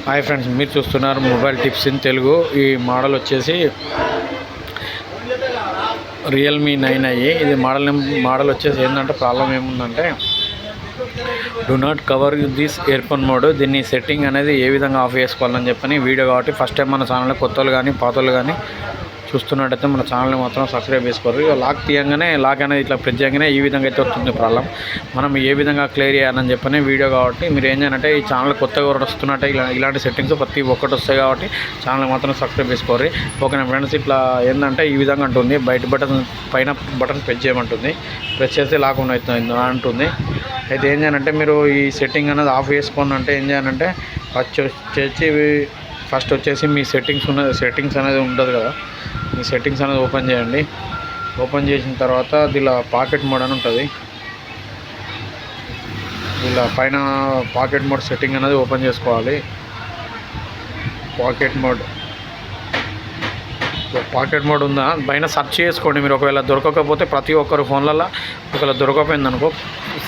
Hi friends, మీరు చూస్తున్నారు mobile tips in Telugu. ఈ మోడల్ వచ్చేసి రియల్మీ 9i. ఇది మోడల్ వచ్చేసి ఏంటంటే ప్రాబ్లం ఏముందంటే do not cover this earphone mode. దీన్ని సెట్టింగ్ అనేది ఏ విధంగా ఆఫ్ చేసుకోవాలని చెప్పని వీడియో కాబట్టి ఫస్ట్ టైం మన ఛానల్లో కొత్తలు కానీ పాతలు కానీ చూస్తున్నట్టయితే మన ఛానల్ని మాత్రం సబ్స్క్రైబ్ చేసుకోరు. లాక్ తీయంగానే లాక్ అనేది ఇట్లా ప్రెస్ చేయగానే ఈ విధంగా అయితే వస్తుంది ప్రాబ్లం. మనం ఏ విధంగా క్లియర్ చేయాలని చెప్పని వీడియో కాబట్టి మీరు ఏం చేయాలంటే ఈ ఛానల్ కొత్తగా వస్తున్నట్టే ఇలాంటి సెట్టింగ్స్ ప్రతి ఒక్కటి వస్తాయి కాబట్టి ఛానల్ మాత్రం సబ్స్క్రైబ్ చేసుకోరు. ఓకే ఫ్రెండ్స్, ఇట్లా ఏంటంటే ఈ విధంగా ఉంటుంది. బయట పైన బటన్ ప్రెస్ చేయమంటుంది. ప్రెస్ చేస్తే లాక్ అంటుంది. అయితే ఏం చేయాలంటే మీరు ఈ సెట్టింగ్ అనేది ఆఫ్ చేసుకోండి. అంటే ఏం చేయాలంటే ఫస్ట్ వచ్చేసి మీ సెట్టింగ్స్ అనేది ఉంటుంది కదా, మీ సెట్టింగ్స్ అనేది ఓపెన్ చేయండి. ఓపెన్ చేసిన తర్వాత దీనిలో పాకెట్ మోడ్ అని ఉంటుంది. ఇలా పైన పాకెట్ మోడ్ సెట్టింగ్ అనేది ఓపెన్ చేసుకోవాలి. పాకెట్ మోడ్ ఉందా పైన సెర్చ్ చేసుకోండి. మీరు ఒకవేళ దొరకకపోతే ప్రతి ఒక్కరు ఫోన్లలో ఒకవేళ దొరకపోయింది అనుకో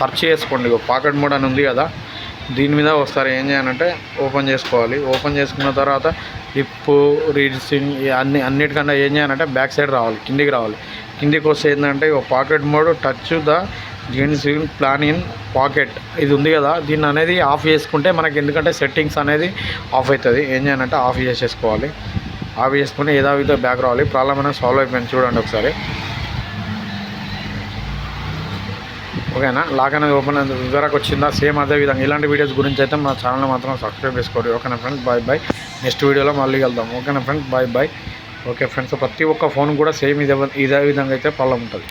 సెర్చ్ చేసుకోండి. పాకెట్ మోడ్ అని ఉంది కదా, దీని మీద ఒకసారి ఏం చేయాలంటే ఓపెన్ చేసుకోవాలి. ఓపెన్ చేసుకున్న తర్వాత హిప్ రీడ్సింగ్ అన్నిటికన్నా ఏం చేయాలంటే బ్యాక్ సైడ్ రావాలి, కిందికి రావాలి. కిందికి వస్తే ఏంటంటే pocket mode touch the jeans plan in pocket ఇది ఉంది కదా, దీన్ని అనేది ఆఫ్ చేసుకుంటే మనకి ఎందుకంటే సెట్టింగ్స్ అనేది ఆఫ్ అవుతుంది. ఏం చేయాలంటే ఆఫ్ చేసేసుకోవాలి. ఆఫ్ చేసుకుని ఏదో బ్యాక్ రావాలి. ప్రాబ్లం అనేది సాల్వ్ అయిపోయింది. చూడండి ఒకసారి. ఓకేనా, లాక్ అనేది ఓపెన్ వివరకు వచ్చిందా? సేమ్ అదే విధంగా ఇలాంటి వీడియోస్ గురించి అయితే మా ఛానల్ మాత్రం సబ్స్క్రైబ్ చేసుకోండి. ఓకేనా ఫ్రెండ్స్, బాయ్. నెక్స్ట్ వీడియోలో మళ్ళీ వెళ్దాం. ఓకేనా ఫ్రెండ్స్, బాయ్. ఓకే ఫ్రెండ్స్, ప్రతి ఒక్క ఫోన్ కూడా సేమ్ ఇదే విధంగా అయితే ప్రాబ్లం ఉంటుంది.